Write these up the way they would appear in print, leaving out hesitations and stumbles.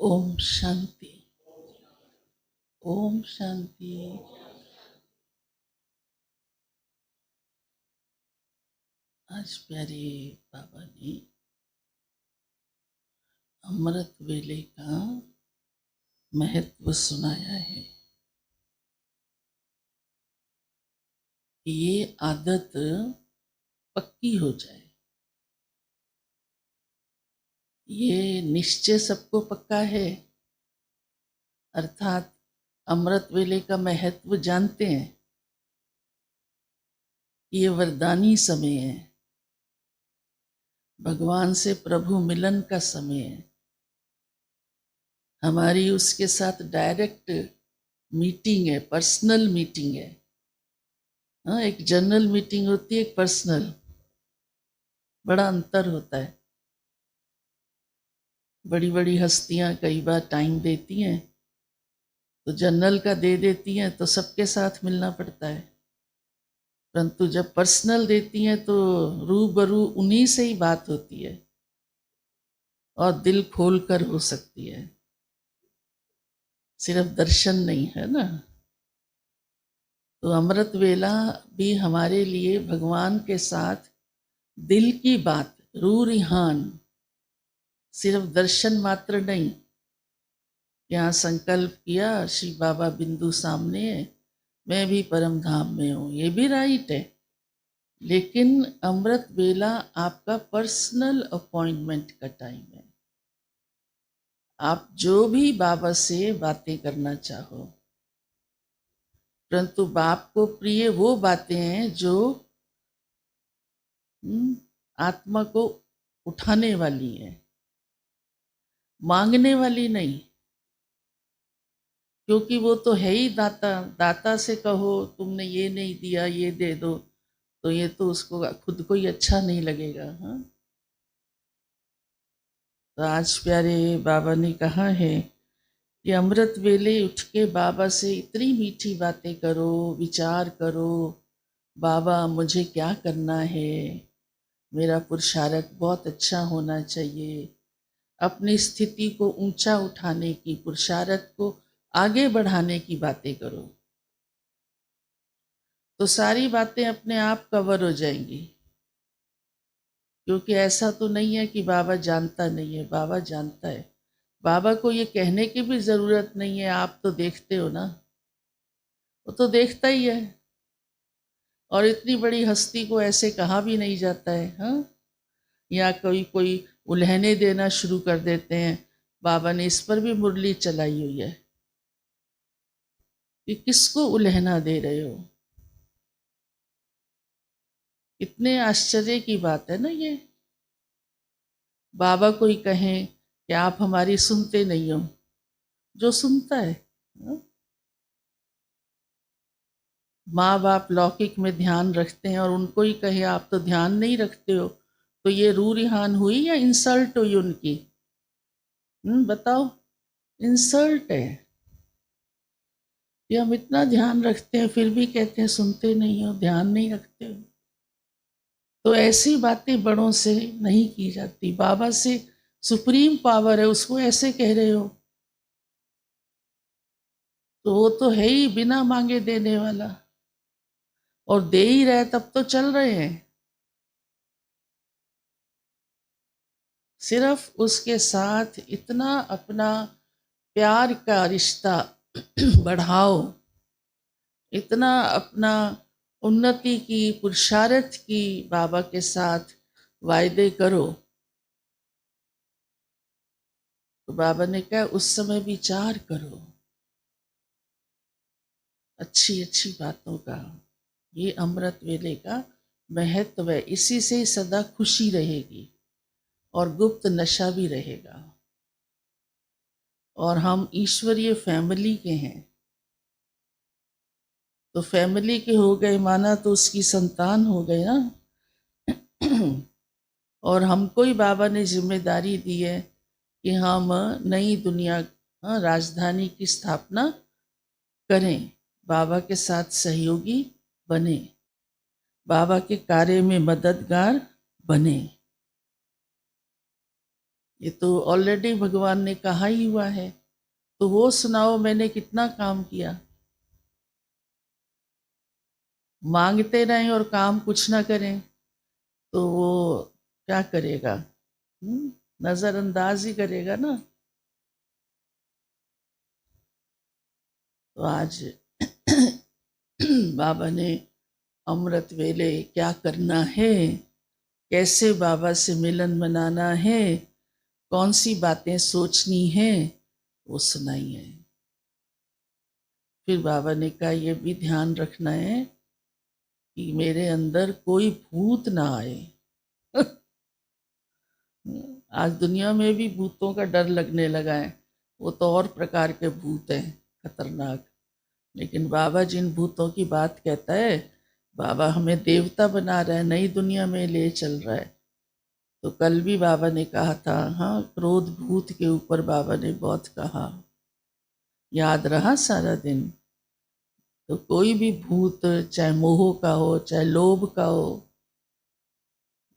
ओम शांति। ओम शांति। आज प्यारे बाबा ने अमृत वेले का महत्व सुनाया है कि ये आदत पक्की हो जाए। ये निश्चय सबको पक्का है, अर्थात अमृत वेले का महत्व जानते हैं। ये वरदानी समय है, भगवान से प्रभु मिलन का समय है। हमारी उसके साथ डायरेक्ट मीटिंग है, पर्सनल मीटिंग है। हाँ, एक जनरल मीटिंग होती है, एक पर्सनल, बड़ा अंतर होता है। बड़ी बड़ी हस्तियां कई बार टाइम देती हैं तो जनरल का दे देती हैं तो सबके साथ मिलना पड़ता है, परंतु जब पर्सनल देती हैं तो रूबरू उन्हीं से ही बात होती है और दिल खोल कर हो सकती है, सिर्फ दर्शन नहीं है ना। तो अमृत वेला भी हमारे लिए भगवान के साथ दिल की बात, रू रिहान, सिर्फ दर्शन मात्र नहीं। यहाँ संकल्प किया श्री बाबा बिंदु सामने है, मैं भी परम धाम में हूँ, ये भी राइट है, लेकिन अमृत वेला आपका पर्सनल अपॉइंटमेंट का टाइम है। आप जो भी बाबा से बातें करना चाहो, परंतु बाप को प्रिय वो बातें हैं जो आत्मा को उठाने वाली है, मांगने वाली नहीं। क्योंकि वो तो है ही दाता। दाता से कहो तुमने ये नहीं दिया, ये दे दो, तो ये तो उसको खुद को ही अच्छा नहीं लगेगा। हाँ, तो आज प्यारे बाबा ने कहा है कि अमृत वेले उठ के बाबा से इतनी मीठी बातें करो, विचार करो, बाबा मुझे क्या करना है, मेरा पुरुषार्थ बहुत अच्छा होना चाहिए, अपनी स्थिति को ऊंचा उठाने की, पुरुषार्थ को आगे बढ़ाने की बातें करो, तो सारी बातें अपने आप कवर हो जाएंगी। क्योंकि ऐसा तो नहीं है कि बाबा जानता नहीं है, बाबा जानता है। बाबा को ये कहने की भी जरूरत नहीं है, आप तो देखते हो ना, वो तो देखता ही है। और इतनी बड़ी हस्ती को ऐसे कहा भी नहीं जाता है। हाँ, या कोई कोई उल्हने देना शुरू कर देते हैं। बाबा ने इस पर भी मुरली चलाई हुई है कि किसको उल्हना दे रहे हो। इतने आश्चर्य की बात है ना ये। बाबा को ही कहें कि आप हमारी सुनते नहीं हो, जो सुनता है। हाँ? माँ बाप लौकिक में ध्यान रखते हैं और उनको ही कहे आप तो ध्यान नहीं रखते हो, तो ये रू रिहान हुई या इंसल्ट हुई उनकी? बताओ, इंसल्ट है कि हम इतना ध्यान रखते हैं फिर भी कहते हैं सुनते नहीं हो, ध्यान नहीं रखते हो। तो ऐसी बातें बड़ों से नहीं की जाती। बाबा से सुप्रीम पावर है, उसको ऐसे कह रहे हो, तो वो तो है ही बिना मांगे देने वाला, और दे ही रहे तब तो चल रहे हैं। सिर्फ उसके साथ इतना अपना प्यार का रिश्ता बढ़ाओ, इतना अपना उन्नति की, पुरुषार्थ की बाबा के साथ वायदे करो। तो बाबा ने कहा उस समय विचार करो अच्छी अच्छी बातों का। ये अमृत वेले का महत्व है, इसी से सदा खुशी रहेगी और गुप्त नशा भी रहेगा। और हम ईश्वरीय फैमिली के हैं, तो फैमिली के हो गए माना तो उसकी संतान हो गए ना। और हमको ही बाबा ने जिम्मेदारी दी है कि हम नई दुनिया, राजधानी की स्थापना करें, बाबा के साथ सहयोगी बने, बाबा के कार्य में मददगार बने। ये तो ऑलरेडी भगवान ने कहा ही हुआ है, तो वो सुनाओ मैंने कितना काम किया। मांगते रहें और काम कुछ ना करें तो वो क्या करेगा? नजरअंदाज ही करेगा ना। तो आज बाबा ने अमृत वेले क्या करना है, कैसे बाबा से मिलन मनाना है, कौन सी बातें सोचनी है, वो सुनाई है। फिर बाबा ने कहा ये भी ध्यान रखना है कि मेरे अंदर कोई भूत ना आए। आज दुनिया में भी भूतों का डर लगने लगा है, वो तो और प्रकार के भूत हैं खतरनाक। लेकिन बाबा जिन भूतों की बात कहता है, बाबा हमें देवता बना रहा है, नई दुनिया में ले चल रहा है। तो कल भी बाबा ने कहा था, हाँ क्रोध भूत के ऊपर बाबा ने बहुत कहा, याद रहा सारा दिन। तो कोई भी भूत चाहे मोह का हो चाहे लोभ का हो,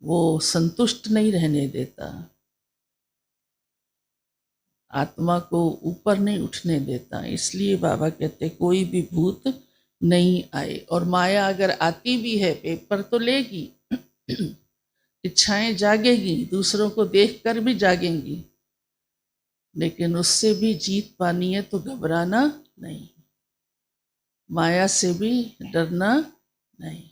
वो संतुष्ट नहीं रहने देता, आत्मा को ऊपर नहीं उठने देता। इसलिए बाबा कहते कोई भी भूत नहीं आए। और माया अगर आती भी है पेपर तो लेगी, इच्छाएं जागेगी, दूसरों को देखकर भी जागेंगी, लेकिन उससे भी जीत पानी है तो घबराना नहीं, माया से भी डरना नहीं।